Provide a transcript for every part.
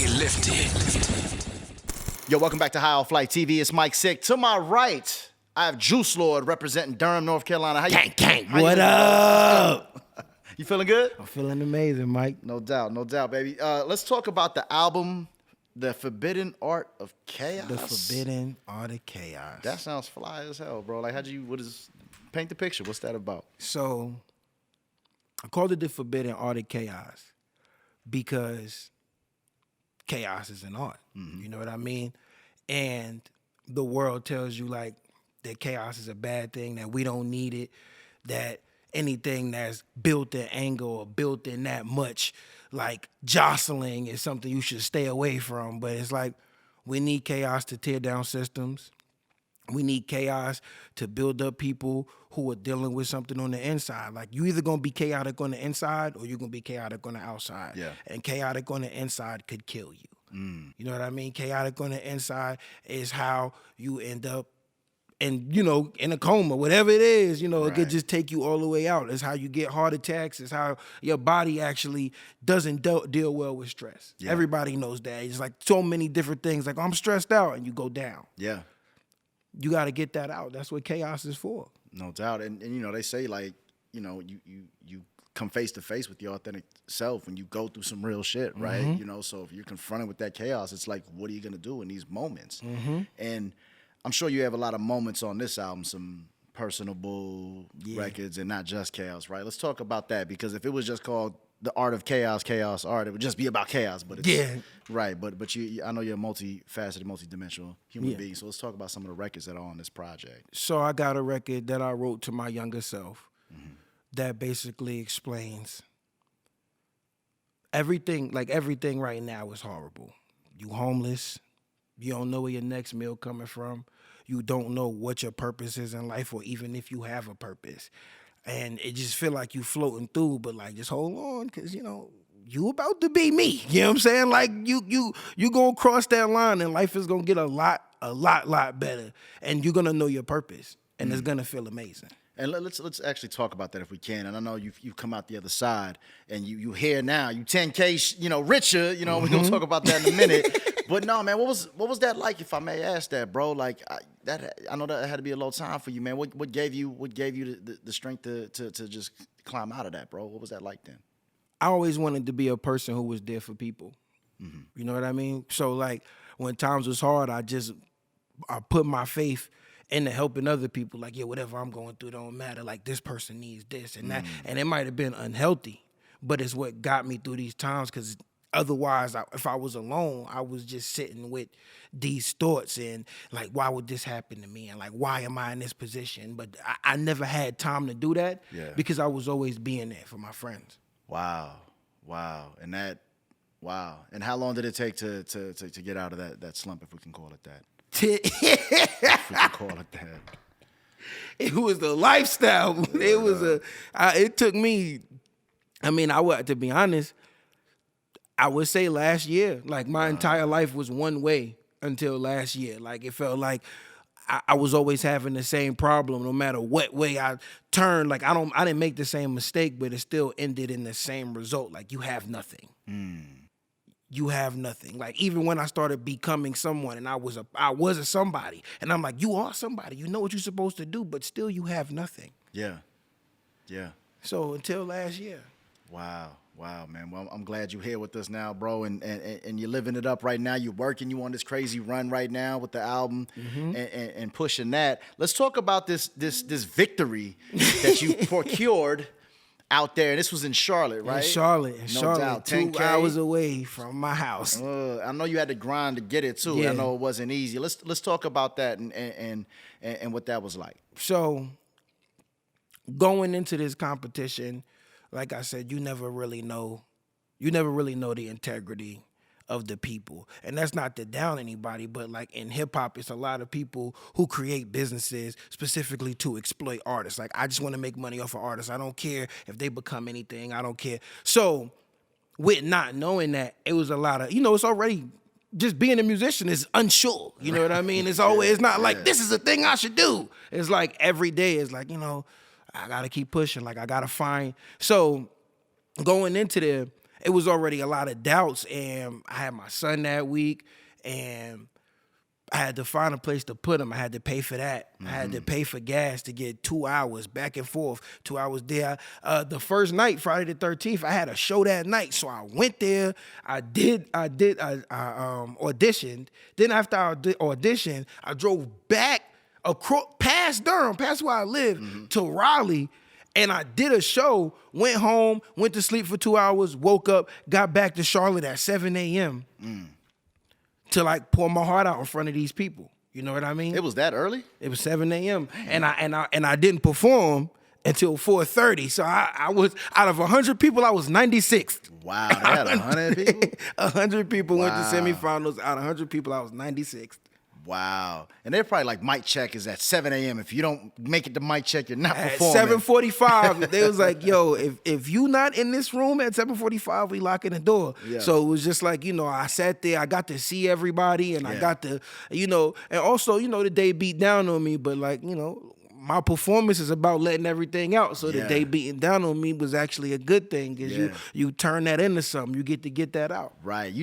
Get lifted. Yo, welcome back to High Off Flight TV. It's Mike Sick. To my right, I have Jooselord representing Durham, North Carolina. How you? Gang. What up? You feeling good? I'm feeling amazing, Mike. No doubt, baby. Let's talk about the album, The Forbidden Art of Chaos. The Forbidden Art of Chaos. That sounds fly as hell, bro. Like, paint the picture. What's that about? So, I called it The Forbidden Art of Chaos because chaos is an art. You know what I mean? And the world tells you, like, that chaos is a bad thing, that we don't need it, that anything that's built in anger or built in that much, like jostling, is something you should stay away from. But it's like, we need chaos to tear down systems. We need chaos to build up people who are dealing with something on the inside. Like, you either gonna be chaotic on the inside or you're gonna be chaotic on the outside. Yeah. And chaotic on the inside could kill you. You know what I mean? Chaotic on the inside is how you end up in a coma, whatever it is, it could just take you all the way out. It's how you get heart attacks. It's how your body actually doesn't deal well with stress. Yeah. Everybody knows that. It's like so many different things. Like, I'm stressed out, and you go down. Yeah. You got to get that out. That's what chaos is for. No doubt. And they say, like, you come face to face with your authentic self when you go through some real shit, right? So if you're confronted with that chaos, it's like, what are you going to do in these moments? And I'm sure you have a lot of moments on this album, some personable records and not just chaos, right? Let's talk about that, because if it was just called The Art of Chaos, Chaos Art, it would just be about chaos. But it's, right. But I know you're a multifaceted, multidimensional human being. So let's talk about some of the records that are on this project. So I got a record that I wrote to my younger self that basically explains everything. Like, everything right now is horrible. You homeless. You don't know where your next meal coming from. You don't know what your purpose is in life, or even if you have a purpose. And it just feel like you floating through, but like, just hold on, because, you about to be me. You know what I'm saying? Like, you gonna cross that line, and life is gonna get a lot better. And you're gonna know your purpose, and it's gonna feel amazing. And let's actually talk about that if we can. And I know you've come out the other side, and you here now. You 10K, richer. We're gonna talk about that in a minute. But no, man, what was that like, if I may ask that, bro? Like, I know that had to be a low time for you, man. What gave you the strength to just climb out of that, bro? What was that like then? I always wanted to be a person who was there for people. You know what I mean? So, like, when times was hard, I put my faith into helping other people. Like, yeah, whatever I'm going through don't matter. Like, this person needs this and that. And it might have been unhealthy, but it's what got me through these times, because otherwise, if I was alone, I was just sitting with these thoughts and, like, why would this happen to me? And, like, why am I in this position? But I never had time to do that because I was always being there for my friends. Wow. And how long did it take to get out of that slump, if we can call it that? If we can call it that. It was the lifestyle. It took me, to be honest, I would say last year. Like, my entire life was one way until last year. Like, it felt like I was always having the same problem, no matter what way I turned. Like, I didn't make the same mistake, but it still ended in the same result. Like, you have nothing. You have nothing. Like, even when I started becoming someone, and I was a somebody, and I'm like, you are somebody. You know what you're supposed to do, but still you have nothing. Yeah. So until last year. Wow, man. Well, I'm glad you're here with us now, bro, and you're living it up right now. You're working. You on this crazy run right now with the album and pushing that. Let's talk about this victory that you procured out there. This was in Charlotte, right? In Charlotte, doubt. 2 hours away from my house. I know you had to grind to get it too. Yeah. I know it wasn't easy. Let's talk about that and what that was like. So, going into this competition, like I said, you never really know the integrity of the people. And that's not to down anybody, but like in hip hop, it's a lot of people who create businesses specifically to exploit artists. Like, I just want to make money off of artists. I don't care if they become anything. I don't care. So, with not knowing that, it was a lot of, it's already, just being a musician is unsure. You know what I mean? It's always, it's not like, this is a thing I should do. It's like every day is like, I got to keep pushing. Like, I got to find. So, going into there, it was already a lot of doubts, and I had my son that week, and I had to find a place to put him. I had to pay for that. I had to pay for gas to get 2 hours back and forth, 2 hours there. The first night, Friday the 13th, I had a show that night. So I went there. I auditioned. Then after I auditioned, I drove back past Durham, past where I live, to Raleigh. And I did a show, went home, went to sleep for 2 hours, woke up, got back to Charlotte at 7 a.m. To like pour my heart out in front of these people. You know what I mean? It was that early? It was 7 a.m. And I didn't perform until 4:30. So I was, out of 100 people, I was 96th. Wow, they had 100 people? 100 people went to semifinals. Out of 100 people, I was 96th. Wow. And they're probably like, mic check is at 7 a.m. If you don't make it to mic check, you're not At performing. 7:45, they was like, yo, if you not in this room at 7:45, we locking the door. Yeah. So it was just like, I sat there, I got to see everybody, and I got to, and also, the day beat down on me, but like, my performance is about letting everything out. So the day beating down on me was actually a good thing, because you turn that into something. You get to get that out. Right.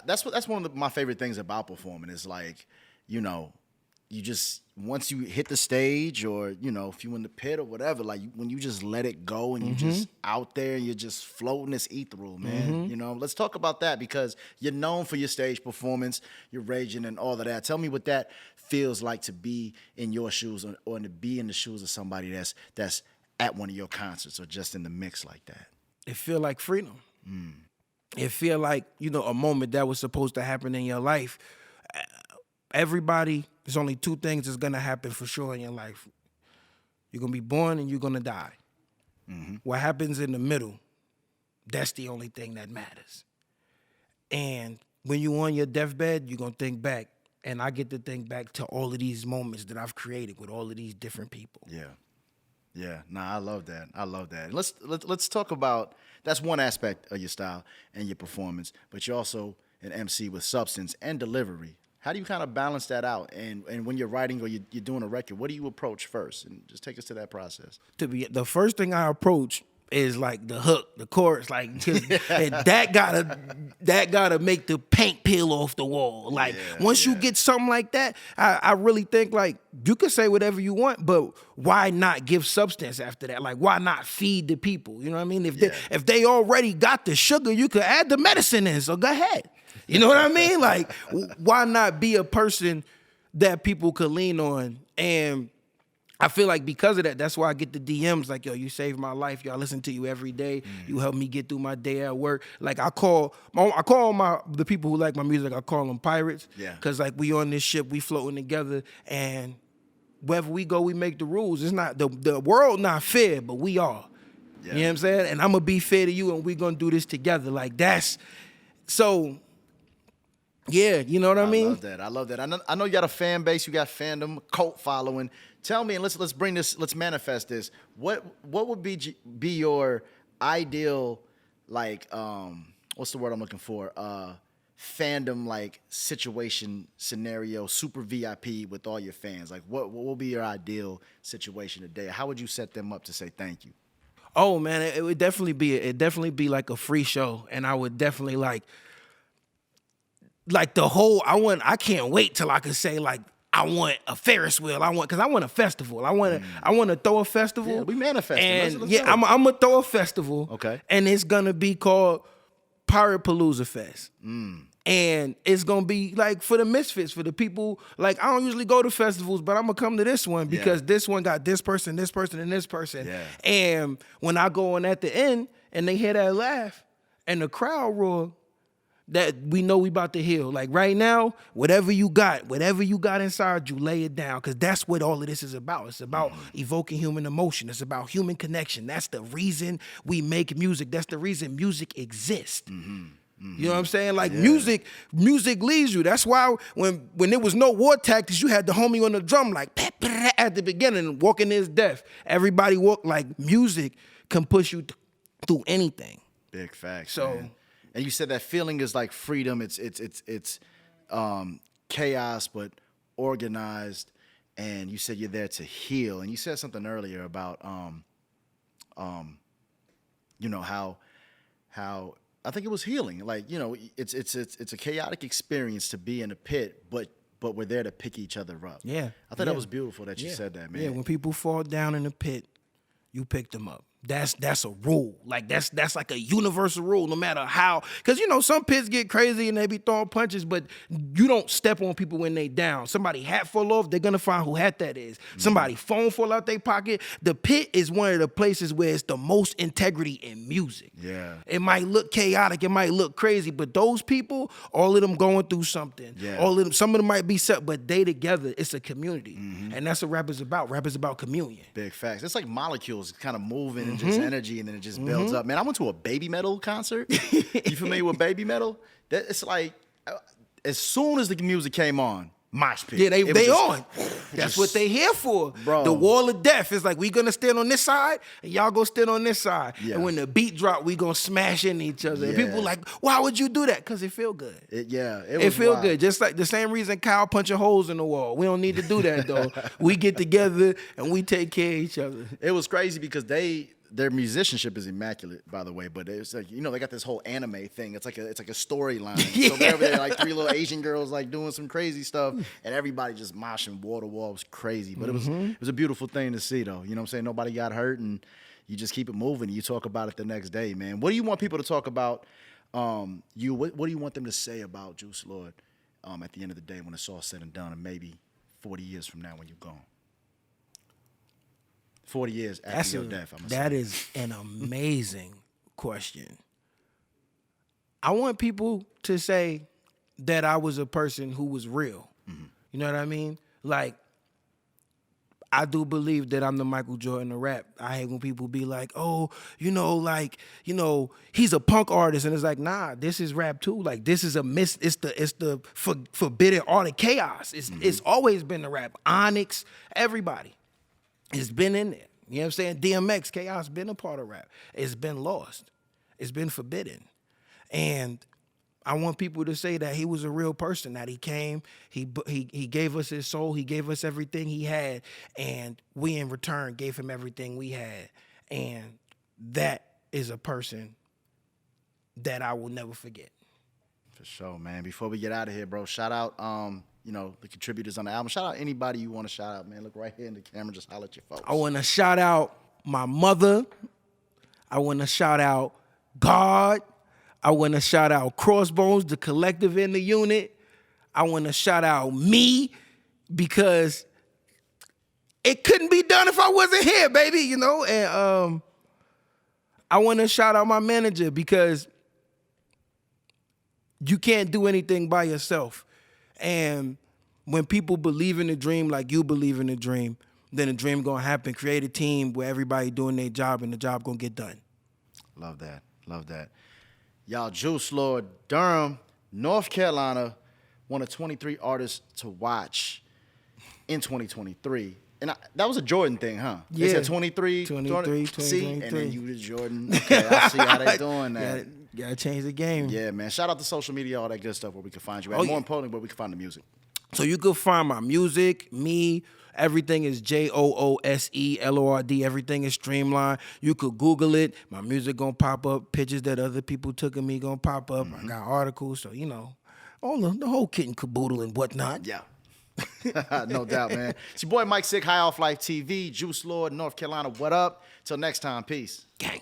That's one of my favorite things about performing is like, you just, once you hit the stage, or, if you in the pit or whatever, like when you just let it go and you just out there and you're just floating this ethereal, man. Let's talk about that, because you're known for your stage performance, you're raging and all of that. Tell me what that feels like to be in your shoes, or to be in the shoes of somebody that's at one of your concerts or just in the mix like that. It feel like freedom. It feel like, a moment that was supposed to happen in your life. Everybody, there's only two things that's gonna happen for sure in your life. You're gonna be born and you're gonna die. What happens in the middle, that's the only thing that matters. And when you're on your deathbed, you're gonna think back. And I get to think back to all of these moments that I've created with all of these different people. Yeah. Nah, I love that. Let's talk about, that's one aspect of your style and your performance, but you're also an MC with substance and delivery. How do you kind of balance that out? And when you're writing or you're doing a record, what do you approach first? And just take us to that process. The first thing I approach is like the hook, the chorus, like, and that gotta make the paint peel off the wall. Like once you get something like that, I really think like you can say whatever you want, but why not give substance after that? Like why not feed the people? You know what I mean? If they already got the sugar, you could add the medicine in. So go ahead. You know what I mean? Like, why not be a person that people could lean on? And I feel like because of that, that's why I get the DMs like, yo, you saved my life. Yo, I listen to you every day. You help me get through my day at work. Like I call the people who like my music, I call them pirates. Yeah. Cause like we on this ship, we floating together, and wherever we go, we make the rules. It's not the world not fair, but we are. Yeah. You know what I'm saying? And I'm gonna be fair to you, and we gonna do this together. Like that's so. Yeah, you know what I mean? I love that. I know you got a fan base, you got fandom, cult following. Tell me, and let's bring this, let's manifest this. What would be your ideal, like, what's the word I'm looking for? Fandom, like, situation, scenario, super VIP with all your fans. Like, what will be your ideal situation today? How would you set them up to say thank you? Oh man, it would definitely be like a free show, and I would definitely like the whole, I can't wait till I can say like, I want a Ferris wheel. Cause I want a festival. I want to throw a festival. Yeah, we manifesting. And let's go. I'm gonna throw a festival. Okay. And it's gonna be called Pirate Palooza Fest. And it's gonna be like for the misfits, for the people, like I don't usually go to festivals, but I'm gonna come to this one because this one got this person, and this person. Yeah. And when I go on at the end and they hear that laugh and the crowd roar, that we know we about to heal. Like right now, whatever you got inside you, lay it down, because that's what all of this is about. It's about evoking human emotion. It's about human connection. That's the reason we make music. That's the reason music exists. You know what I'm saying? Like music leads you. That's why when there was no war tactics, you had the homie on the drum like at the beginning, walking his death. Everybody walk like music can push you through anything. Big facts. So. Man. And you said that feeling is like freedom. It's chaos, but organized. And you said you're there to heal. And you said something earlier about, how I think it was healing. Like, you know, it's a chaotic experience to be in a pit, but we're there to pick each other up. Yeah. I thought that was beautiful that you said that, man. Yeah, when people fall down in the pit, you pick them up. That's a rule. Like that's like a universal rule, no matter how. Because you know some pits get crazy and they be throwing punches, but you don't step on people when they down. Somebody hat fall off, they're gonna find who hat that is. Somebody phone fall out their pocket. The pit is one of the places where it's the most integrity in music. Yeah. It might look chaotic, it might look crazy, but those people, all of them going through something. Yeah. All of them, some of them might be set, but they together, it's a community, and that's what rap is about. Rap is about communion. Big facts. It's like molecules kind of moving and just energy, and then it just builds up. Man, I went to a Baby Metal concert. You familiar with Baby Metal? It's like as soon as the music came on, moshpit. Yeah, they on. That's what they here for. Bro. The wall of death is like we gonna stand on this side and y'all gonna stand on this side. Yeah. And when the beat drop, we gonna smash into each other. And people like, why would you do that? Because it feel good. It feel wild. good. Just like the same reason Kyle punching holes in the wall. We don't need to do that though. We get together and we take care of each other. It was crazy because their musicianship is immaculate, by the way. But it's like, you know, they got this whole anime thing. It's like a storyline. So they're over there like three little Asian girls like doing some crazy stuff, and everybody just moshing wall to wall. It was crazy, but it was a beautiful thing to see, though. You know what I'm saying? Nobody got hurt, and you just keep it moving. You talk about it the next day, man. What do you want people to talk about? What do you want them to say about Jooselord at the end of the day when it's all said and done, and maybe 40 years from now when you're gone? 40 years after your death, I'm That is an amazing question. I want people to say that I was a person who was real. You know what I mean? Like, I do believe that I'm the Michael Jordan of rap. I hate when people be like, oh, he's a punk artist. And it's like, nah, this is rap too. Like, this is it's the forbidden art of chaos. It's always been the rap. Onyx, everybody. It's been in there. You know what I'm saying? DMX, Chaos, been a part of rap. It's been lost. It's been forbidden. And I want people to say that he was a real person, that he came, he gave us his soul, he gave us everything he had, and we in return gave him everything we had. And that is a person that I will never forget. For sure, man. Before we get out of here, bro, shout out the contributors on the album. Shout out anybody you want to shout out, man. Look right here in the camera, just holler at your folks. I want to shout out my mother. I want to shout out God. I want to shout out Crossbones, the collective in the unit. I want to shout out me because it couldn't be done if I wasn't here, baby, you know? And I want to shout out my manager because you can't do anything by yourself. And when people believe in the dream like you believe in the dream, then the dream gonna happen. Create a team where everybody doing their job and the job gonna get done. Love that. Love that. Y'all, Jooselord, Durham, North Carolina, one of 23 artists to watch in 2023. And that was a Jordan thing, huh? Yeah. They said 23. 23, See? 23. And then you was Jordan. Okay, I see how they doing that. Gotta change the game. Yeah, man. Shout out to social media, all that good stuff where we can find you at. More importantly, where we can find the music. So you can find my music, me, everything is JOOSELORD. Everything is streamlined. You could Google it. My music gonna pop up. Pictures that other people took of me gonna pop up. I got articles, so, you know, all the whole kit and caboodle and whatnot. Yeah. No doubt, man. It's your boy Mike Sick, High Off Life TV, Jooselord, North Carolina. What up? Till next time, peace. Gang.